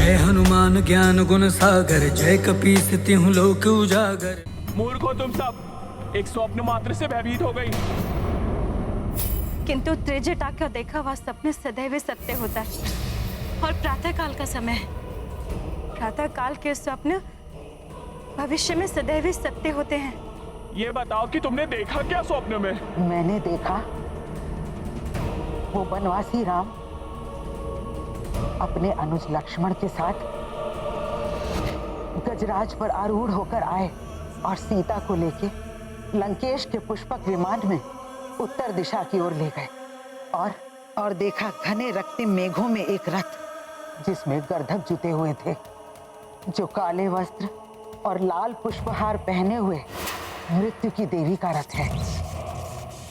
जय हनुमान ज्ञान गुण सागर, जय कपीस तिहुँ लोक उजागर। मूर्ख हो तुम सब, एक स्वप्न मात्र से भयभीत हो गई। किंतु त्रिजटा का देखा हुआ सपने सदैव सत्य होता है, और प्रातः काल का समय, प्रातः काल के स्वप्न भविष्य में सदैव सत्य होते हैं। ये बताओ कि तुमने देखा क्या स्वप्न में? मैंने देखा वो बनवासी राम अपने अनुज लक्ष्मण के साथ गजराज पर आरूढ़ होकर आए और सीता को लेके लंकेश के पुष्पक विमान में उत्तर दिशा की ओर ले गए, और देखा घने रक्तिम मेघों में एक रथ जिसमें गर्दभ जुते हुए थे, जो काले वस्त्र और लाल पुष्पहार पहने हुए मृत्यु की देवी का रथ है,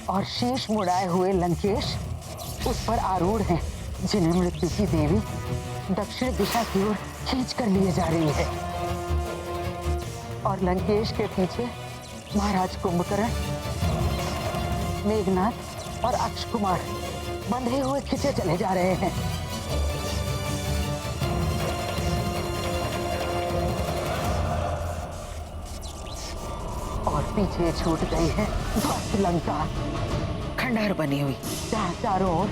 और शीश मुड़ाए हुए लंकेश उस पर आरूढ़ हैं, जिन्हें मृत्यु की देवी दक्षिण दिशा की ओर खींच कर लिए जा रही है। और लंकेश के पीछे महाराज कुंभकर्ण, मेघनाथ और अक्ष कुमार बंधे हुए खींचे चले जा रहे हैं। और पीछे छूट गई है ध्वस्त लंका, खंडहर बनी हुई, जहाँ चारों ओर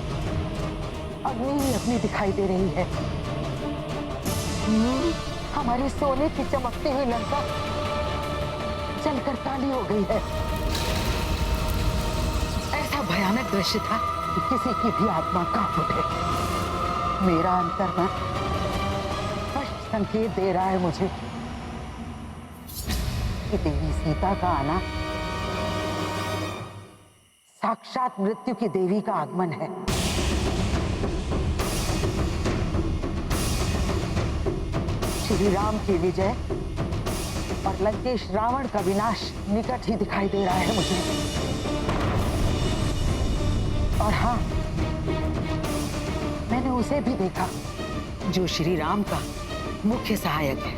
अग्नि ही अग्नि दिखाई दे रही है। हमारी सोने की चमकती हुई लंका जलकर काली हो गई है। ऐसा भयानक दृश्य था कि किसी की भी आत्मा कांप उठे। मेरा अंतर्मन स्पष्ट संकेत दे रहा है मुझे कि देवी सीता का आना साक्षात मृत्यु की देवी का आगमन है। श्री राम की विजय और लंकेश रावण का विनाश निकट ही दिखाई दे रहा है मुझे। और हाँ, मैंने उसे भी देखा जो श्री राम का मुख्य सहायक है।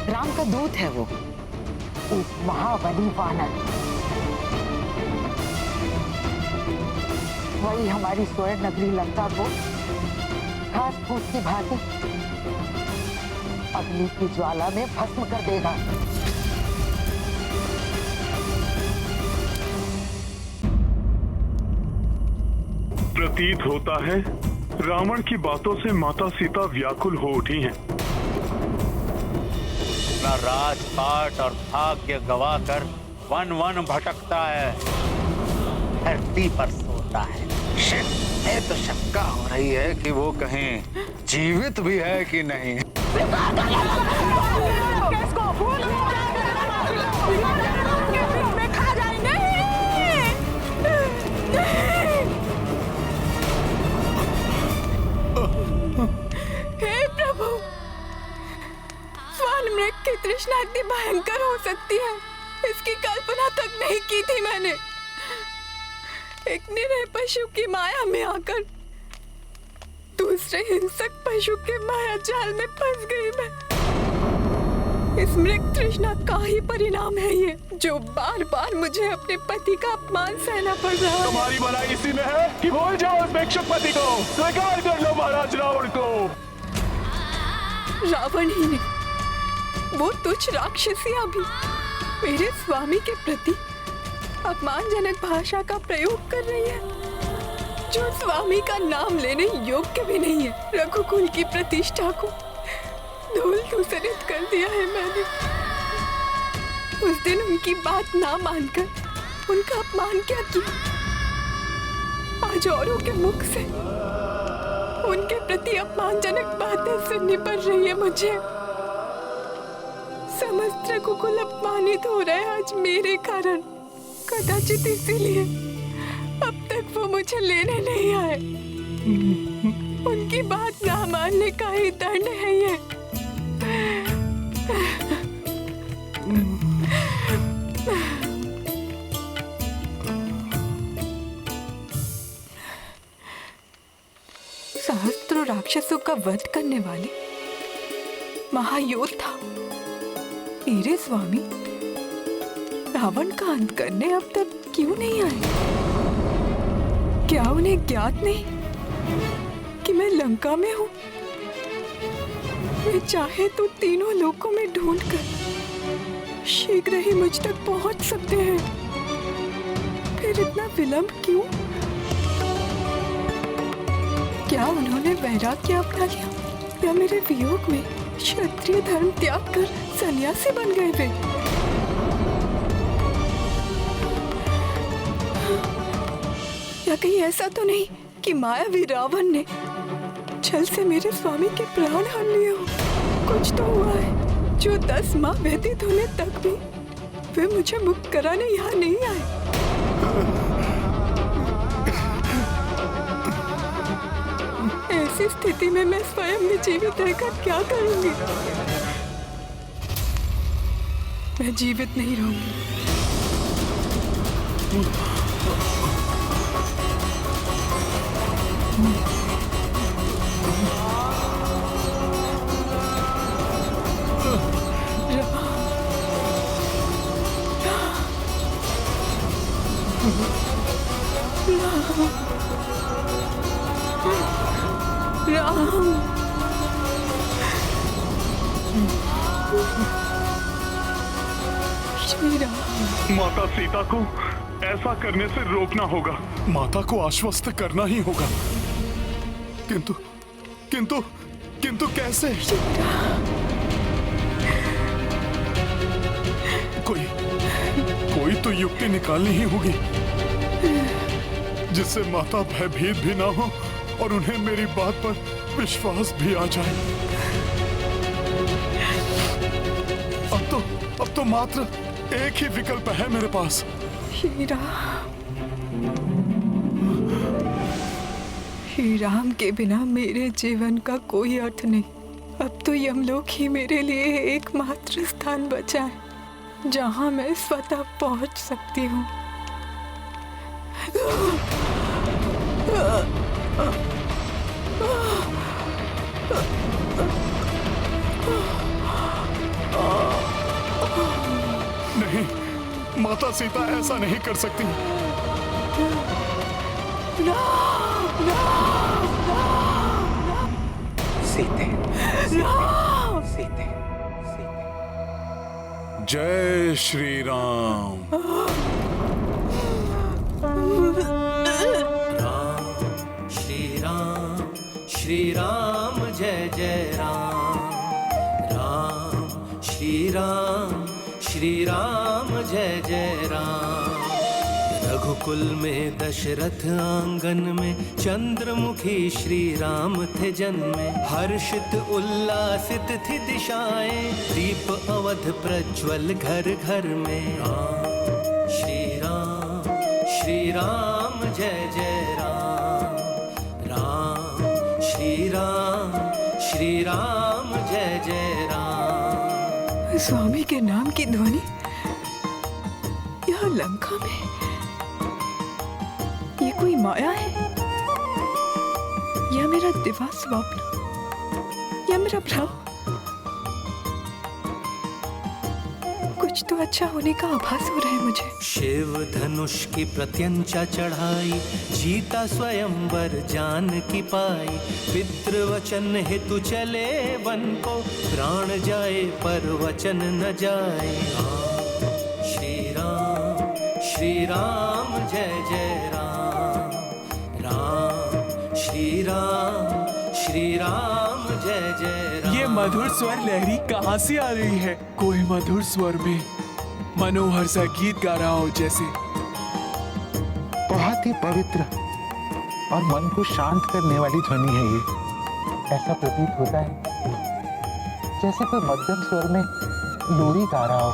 राम का दूत है वो, एक महाबली वानर। वही हमारी स्वर्ण नगरी लंका को घास फूस की भांति अग्नि की ज्वाला में भस्म कर देगा। प्रतीत होता है रावण की बातों से माता सीता व्याकुल हो उठी हैं। अपना राजपाट और भाग्य गवाकर वन वन भटकता है, धरती पर सोता है। ये तो शंका हो रही है कि वो कहीं जीवित भी है कि नहीं। हे प्रभु, स्वान मृग की तृष्णा इतनी भयंकर हो सकती है, इसकी कल्पना तक नहीं की थी मैंने। एक निरीह पशु की माया में आकर दूसरे हिंसक पशु के माया जाल में फंस गई मैं। इस मृग तृष्णा का ही परिणाम है ये, जो बार बार मुझे अपने पति का अपमान सहना पड़ रहा है। तुम्हारी भलाई इसी में है कि भूल जाओ उस भिक्षुक पति को, स्वीकार कर लो महाराज रावण को। रावण ही नहीं, वो तुच्छ राक्षसियां भी मेरे स्वामी के प्रति अपमानजनक भाषा का प्रयोग कर रही है, जो स्वामी का नाम लेने योग्य भी नहीं है। रघुकुल की प्रतिष्ठा को धूल धूसरित कर दिया है मैंने। उस दिन उनकी बात ना मानकर उनका अपमान क्या किया, आज औरों के मुख से उनके प्रति अपमानजनक बातें सुननी पड़ रही है मुझे। समस्त रघुकुल अपमानित हो रहा है आज मेरे कारण। कदाचित इसीलिए अब तक वो मुझे लेने नहीं आए। उनकी बात ना मानने का ही दंड है ये। सहस्त्रों राक्षसों का वध करने वाले महायोद्धा मेरे स्वामी रावण का अंत करने अब तक क्यों नहीं आए? क्या उन्हें ज्ञात नहीं कि मैं लंका में हूँ? वे चाहे तो तीनों लोकों में ढूंढकर शीघ्र ही मुझ तक पहुंच सकते हैं। फिर इतना विलंब क्यों? क्या उन्होंने वैराग्य अपना लिया या मेरे वियोग में क्षत्रिय धर्म त्याग कर सन्यासी बन गए वे? या कहीं ऐसा तो नहीं कि मायावी रावण ने छल से मेरे स्वामी के प्राण हर लिए हो? कुछ तो हुआ है जो 10 माह व्यतीत होने तक भी वे मुझे मुक्त कराने यहाँ नहीं आए। ऐसी स्थिति में मैं स्वयं में जीवित रहकर क्या करूंगी? मैं जीवित नहीं रहूंगी। श्री राम। माता सीता को ऐसा करने से रोकना होगा। माता को आश्वस्त करना ही होगा। किंतु किंतु किंतु कैसे? कोई तो युक्ति निकालनी ही होगी जिससे माता भयभीत भी ना हो और उन्हें मेरी बात पर विश्वास भी आ जाए। अब तो मात्र एक ही विकल्प है मेरे पास। श्री राम के बिना मेरे जीवन का कोई अर्थ नहीं। अब तो यमलोक ही मेरे लिए एकमात्र स्थान बचा है जहां मैं स्वतः पहुंच सकती हूँ। नहीं, माता सीता ऐसा नहीं कर सकती। सीते, सीते, जय श्री राम। श्री राम जय जय राम। राम श्री राम जय जय राम। रघुकुल में दशरथ आंगन में चंद्रमुखी श्री राम थे जन्मे। हर्षित उल्लासित थी दिशाएं, दीप अवध प्रज्वल घर घर में। श्री राम जय जय राम। राम श्री राम जय जय राम। स्वामी के नाम की ध्वनि यहाँ लंका में। ये कोई माया है या मेरा दिवा स्वप्न या मेरा भ्रम? कुछ तो अच्छा होने का आभास हो रहा है मुझे। शिव धनुष की प्रत्यंचा चढ़ाई, जीता स्वयंवर जान की पाई। पितृवचन हेतु चले वन को, प्राण जाए पर वचन न जाए। श्री राम जय जय राम। राम श्री राम जय जय राम। ये मधुर स्वर लहरी कहाँ से आ रही है? कोई मधुर स्वर में मनोहर सा गीत गा रहा हो जैसे। बहुत ही पवित्र और मन को शांत करने वाली ध्वनि है ये। ऐसा प्रतीत होता है जैसे कोई मध्यम स्वर में लोरी गा रहा हो।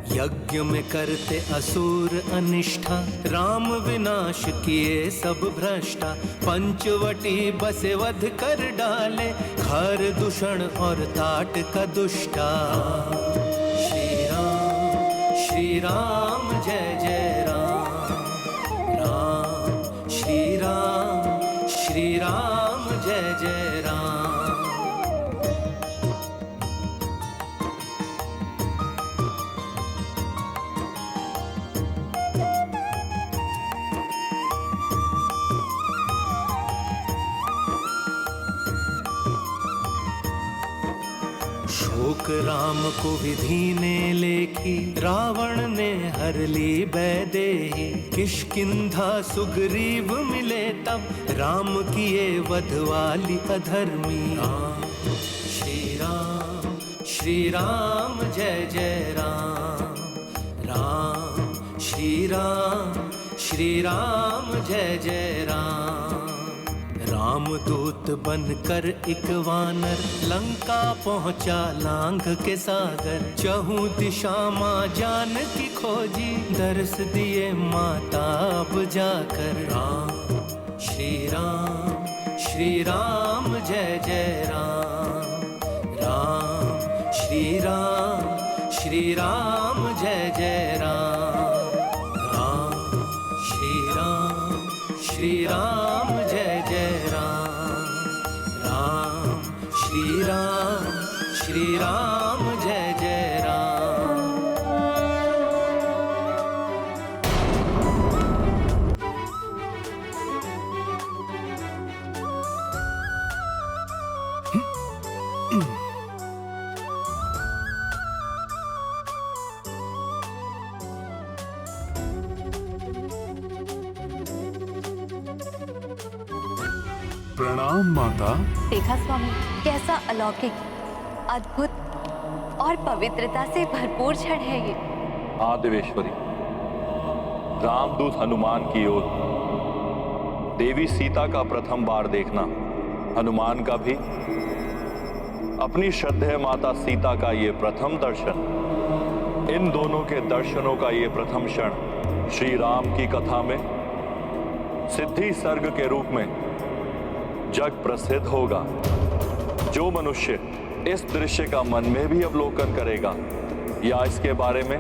यज्ञ में करते असुर अनिष्ठा, राम विनाश किए सब भ्रष्टा। पंचवटी बसे वध कर डाले, खर दूषण और ताट का दुष्टा। श्री राम जय जय राम। राम श्री राम जय जय राम। शोक राम को विधि ने लेखी, रावण ने हर ली बैदेही। किष्किंधा सुग्रीव मिले तब, राम किए वध वाली अधर्मी। श्री राम जय जय राम, राम श्री राम जय जय राम। रामदूत बनकर एक वानर, लंका पहुंचा लांघ के सागर। चहु दिशा माँ जानकी खोजी, दर्श दिए माता अब जाकर। श्री राम जय जय राम, राम श्री राम जय जय राम, राम श्री राम जय जय राम, राम श्री राम जय जय राम। प्रणाम माता। देखा स्वामी, कैसा अलौकिक, अद्भुत और पवित्रता से भरपूर क्षण है ये। हाँ देवेश्वरी, रामदूत हनुमान की ओर देवी सीता का प्रथम बार देखना, हनुमान का भी अपनी श्रद्धेय माता सीता का ये प्रथम दर्शन, इन दोनों के दर्शनों का ये प्रथम क्षण श्री राम की कथा में सिद्धि सर्ग के रूप में जग प्रसिद्ध होगा। जो मनुष्य इस दृश्य का मन में भी अवलोकन करेगा या इसके बारे में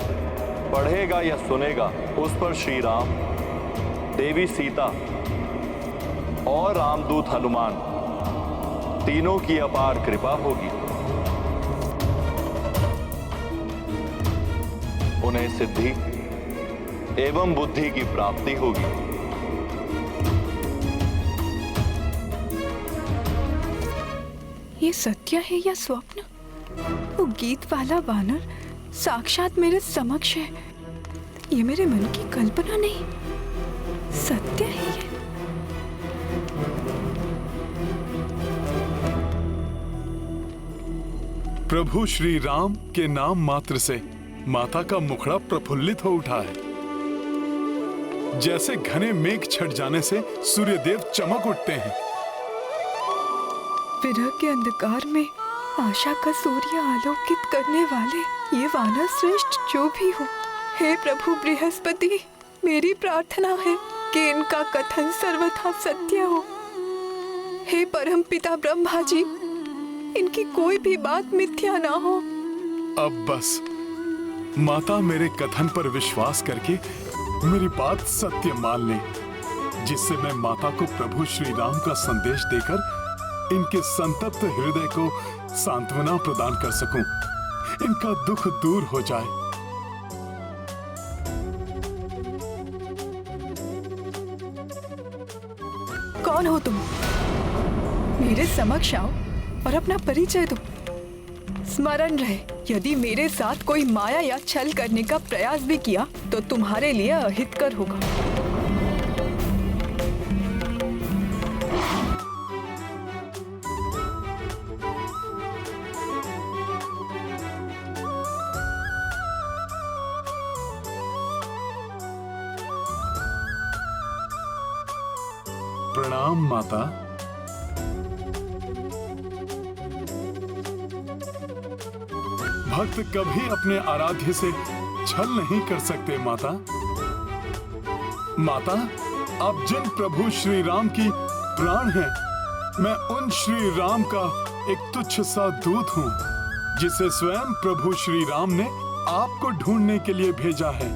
पढ़ेगा या सुनेगा, उस पर श्री राम, देवी सीता और रामदूत हनुमान तीनों की अपार कृपा होगी। उन्हें सिद्धि एवं बुद्धि की प्राप्ति होगी। ये सत्य है या स्वप्न? वो गीत वाला वानर साक्षात मेरे समक्ष है। ये मेरे मन की कल्पना नहीं, सत्य है ये। प्रभु श्री राम के नाम मात्र से माता का मुखड़ा प्रफुल्लित हो उठा है। जैसे घने मेघ छट जाने से सूर्यदेव चमक उठते हैं। विरह के अंधकार में आशा का सूर्य आलोकित करने वाले ये वानर श्रेष्ठ जो भी हो, हे प्रभु बृहस्पति, मेरी प्रार्थना है कि इनका कथन सर्वथा सत्य हो। हे परम पिता ब्रह्मा जी, इनकी कोई भी बात मिथ्या ना हो। अब बस माता मेरे कथन पर विश्वास करके मेरी बात सत्य मान ले, जिससे मैं माता को प्रभु श्री राम का संदेश देकर इनके संतप्त हृदय को सांत्वना प्रदान कर सकूं, इनका दुख दूर हो जाए। कौन हो तुम? मेरे समक्ष आओ और अपना परिचय दो। स्मरण रहे, यदि मेरे साथ कोई माया या छल करने का प्रयास भी किया तो तुम्हारे लिए अहितकर होगा। प्रणाम माता। भक्त कभी अपने आराध्य से छल नहीं कर सकते माता। माता, आप जिन प्रभु श्री राम की प्राण हैं, मैं उन श्री राम का एक तुच्छ सा दूत हूँ, जिसे स्वयं प्रभु श्री राम ने आपको ढूंढने के लिए भेजा है।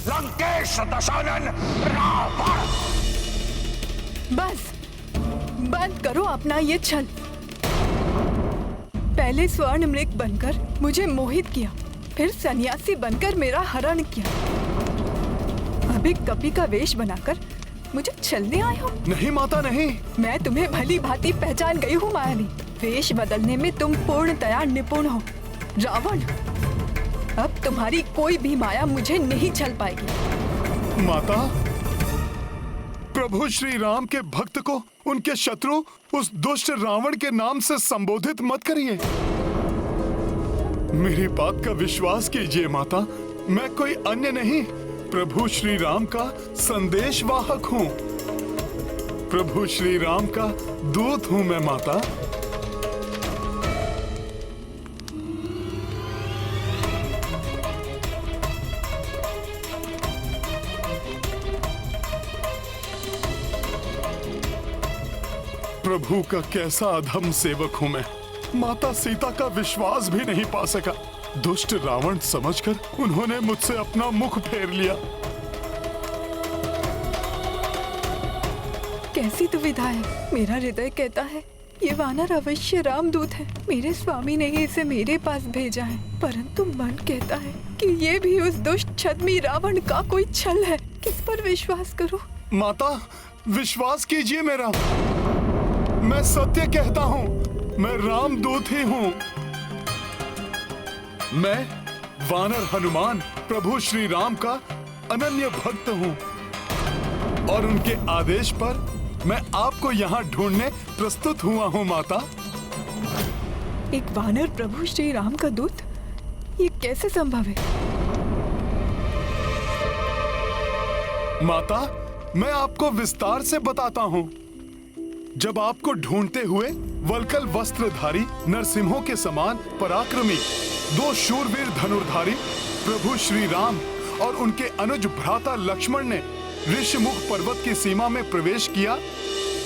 लंकेश दशानन रावण! बस बंद करो अपना ये छल। पहले स्वर्ण मृग बनकर मुझे मोहित किया, फिर सन्यासी बनकर मेरा हरण किया। अब अब एक कपी का वेश बनाकर मुझे छलने आए हो? नहीं माता, नहीं। मैं तुम्हें भली भांति पहचान गई हूँ मायावी। वेश बदलने में तुम पूर्णतया निपुण हो। रावण, अब तुम्हारी कोई भी माया मुझे नहीं छल पाएगी। माता, प्रभु श्री राम के भक्त को उनके शत्रु उस दुष्ट रावण के नाम से संबोधित मत करिए। मेरी बात का विश्वास कीजिए माता, मैं कोई अन्य नहीं, प्रभु श्री राम का संदेशवाहक हूँ। प्रभु श्री राम का दूत हूँ मैं माता। प्रभु का कैसा अधम सेवक हूँ मैं। माता सीता का विश्वास भी नहीं पा सका। दुष्ट रावण समझकर उन्होंने मुझसे अपना मुख फेर लिया। कैसी दुविधा है। मेरा हृदय कहता है ये वानर अवश्य रामदूत है। मेरे स्वामी ने ही इसे मेरे पास भेजा है, परंतु मन कहता है कि ये भी उस दुष्ट छद्मी रावण का कोई छल है। किस पर विश्वास करूं? माता, विश्वास कीजिए मेरा, मैं सत्य कहता हूँ, मैं रामदूत ही हूँ। मैं वानर हनुमान प्रभु श्री राम का अनन्य भक्त हूँ और उनके आदेश पर मैं आपको यहाँ ढूंढने प्रस्तुत हुआ हूँ माता। एक वानर प्रभु श्री राम का दूत, ये कैसे संभव है? माता, मैं आपको विस्तार से बताता हूँ। जब आपको ढूंढते हुए वल्कल वस्त्रधारी नरसिंहों के समान पराक्रमी दो शूरवीर धनुर्धारी प्रभु श्री राम और उनके अनुज भ्राता लक्ष्मण ने ऋषमुख पर्वत की सीमा में प्रवेश किया,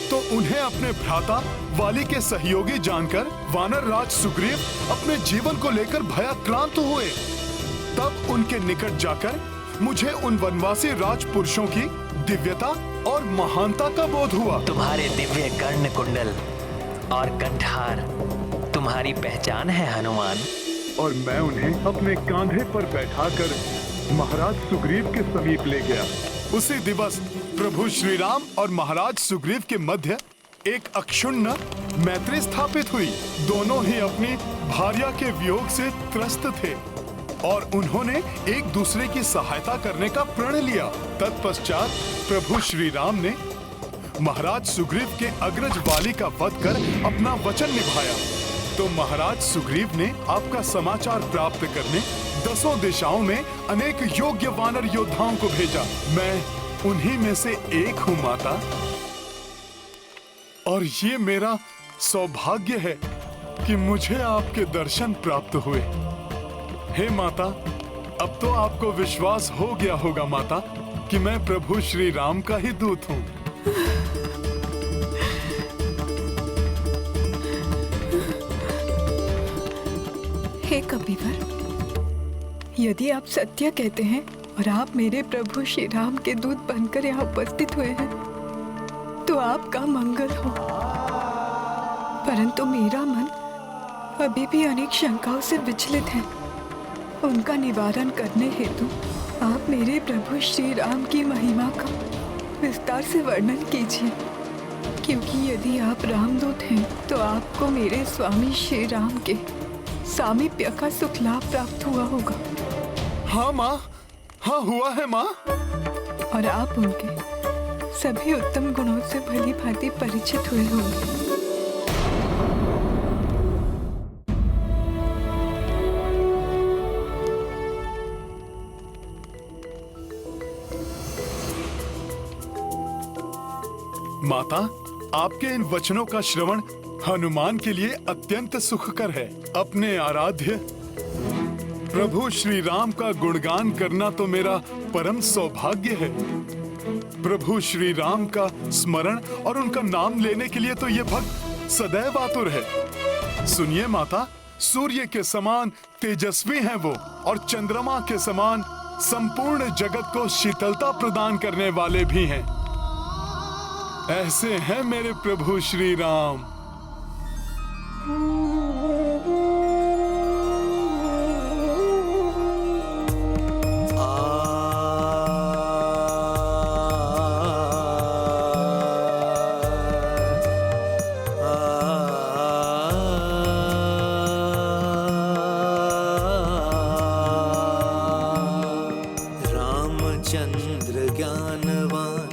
तो उन्हें अपने भ्राता वाली के सहयोगी जानकर वानर राज सुग्रीव अपने जीवन को लेकर भयाक्रांत हुए। तब उनके निकट जाकर मुझे उन वनवासी राजपुरुषों की दिव्यता और महानता का बोध हुआ। तुम्हारे दिव्य कर्ण कुंडल और कंठार तुम्हारी पहचान है हनुमान। और मैं उन्हें अपने कांधे पर बैठाकर महाराज सुग्रीव के समीप ले गया। उसी दिवस प्रभु श्री राम और महाराज सुग्रीव के मध्य एक अक्षुण्ण मैत्री स्थापित हुई। दोनों ही अपनी भार्या के वियोग से त्रस्त थे और उन्होंने एक दूसरे की सहायता करने का प्रण लिया। तत्पश्चात प्रभु श्री राम ने महाराज सुग्रीव के अग्रज वाली का वध कर अपना वचन निभाया। तो महाराज सुग्रीव ने आपका समाचार प्राप्त करने 10 दिशाओं में अनेक योग्य वानर योद्धाओं को भेजा। मैं उन्हीं में से एक हूँ माता, और ये मेरा सौभाग्य है कि मुझे आपके दर्शन प्राप्त हुए। हे माता, अब तो आपको विश्वास हो गया होगा माता कि मैं प्रभु श्री राम का ही दूत हूँ। हे कपिवर, यदि आप सत्य कहते हैं और आप मेरे प्रभु श्री राम के दूत बनकर यहाँ उपस्थित हुए हैं, तो आपका मंगल हो। परंतु मेरा मन अभी भी अनेक शंकाओं से विचलित है। उनका निवारण करने हेतु आप मेरे प्रभु श्री राम की महिमा का विस्तार से वर्णन कीजिए, क्योंकि यदि आप रामदूत हैं तो आपको मेरे स्वामी श्री राम के सामीप्य का सुख लाभ प्राप्त हुआ होगा। हाँ माँ, हाँ हुआ है माँ। और आप उनके सभी उत्तम गुणों से भली भांति परिचित हुए होंगे। माता, आपके इन वचनों का श्रवण हनुमान के लिए अत्यंत सुखकर है। अपने आराध्य प्रभु श्री राम का गुणगान करना तो मेरा परम सौभाग्य है। प्रभु श्री राम का स्मरण और उनका नाम लेने के लिए तो ये भक्त सदैव आतुर है। सुनिए माता, सूर्य के समान तेजस्वी हैं वो और चंद्रमा के समान संपूर्ण जगत को शीतलता प्रदान करने वाले भी हैं। ऐसे हैं मेरे प्रभु श्री राम। चंद्र ज्ञानवान,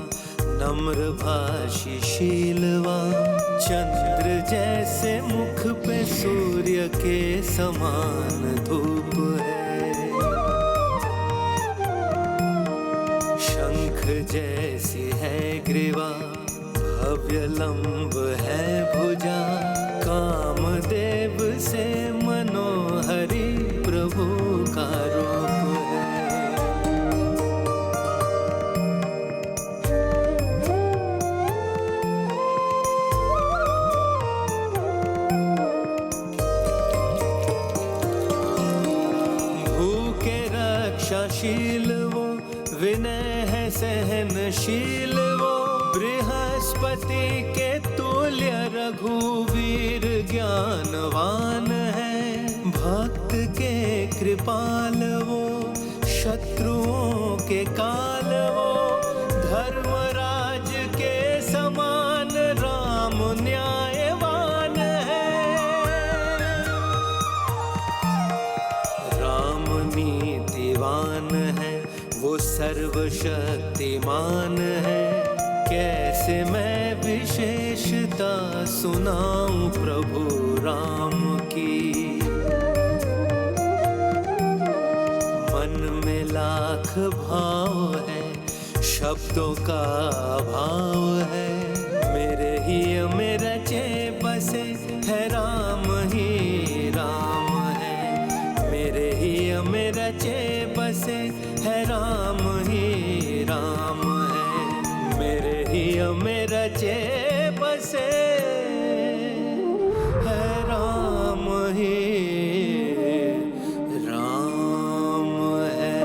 नम्र भाषी शीलवान, चंद्र जैसे मुख पे सूर्य के समान धूप है, शंख जैसी है ग्रीवा, भव्य लंब है भुजा, कामदेव से मनोहरी प्रभु का रूप है। भूखे रक्षाशील वो, विनय है सहनशील वो, बृहस्पति के तुल्य रघुवीर ज्ञानवान है, भक्त के कृपाल वो, शत्रुओं के काल वो, धर्मराज के समान राम न्यायवान है, राम नीतिवान है वो, सर्वशक्तिमान है, कैसे मैं विशेषता सुनाऊं प्रभु राम की। मन में लाख भाव है, शब्दों का अभाव है, मेरे ही में रचे बसे है राम ही राम है, मेरे ही में रचे बसे है राम ही राम है, मेरे ही में रचे बसे है राम ही राम है।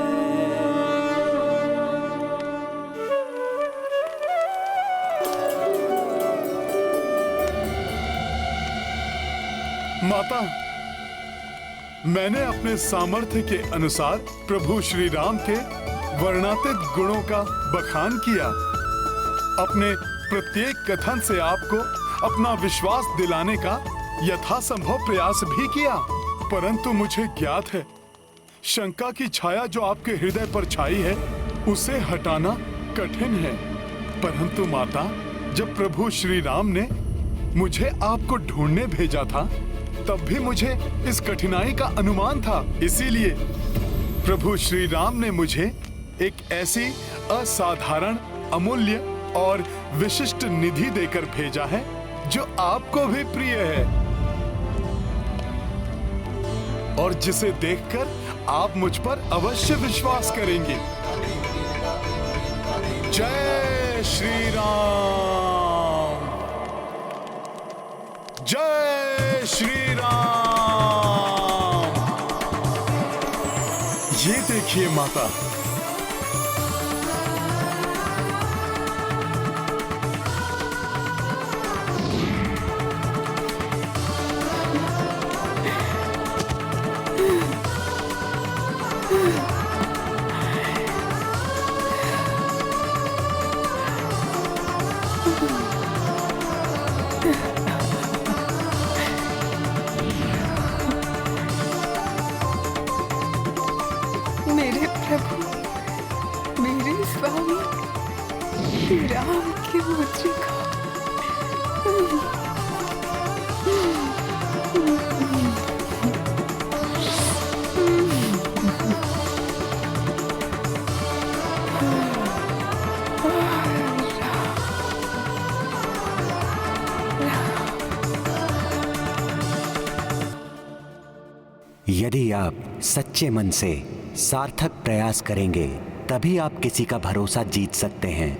माता, मैंने अपने सामर्थ्य के अनुसार प्रभु श्री राम के वर्णातीत गुणों का बखान किया। अपने प्रत्येक कथन से आपको अपना विश्वास दिलाने का यथासंभव प्रयास भी किया, परंतु मुझे ज्ञात है शंका की छाया जो आपके हृदय पर छाई है उसे हटाना कठिन है। परंतु माता, जब प्रभु श्री राम ने मुझे आपको ढूंढने भेजा था तब भी मुझे इस कठिनाई का अनुमान था। इसीलिए प्रभु श्री राम ने मुझे एक ऐसी असाधारण, अमूल्य और विशिष्ट निधि देकर भेजा है जो आपको भी प्रिय है और जिसे देखकर आप मुझ पर अवश्य विश्वास करेंगे। जय श्री राम, जय श्री राम। ये देखिए माता, मेरे प्रभु, मेरे स्वामी राम की मुद्रिका। यदि आप सच्चे मन से सार्थक प्रयास करेंगे तभी आप किसी का भरोसा जीत सकते हैं।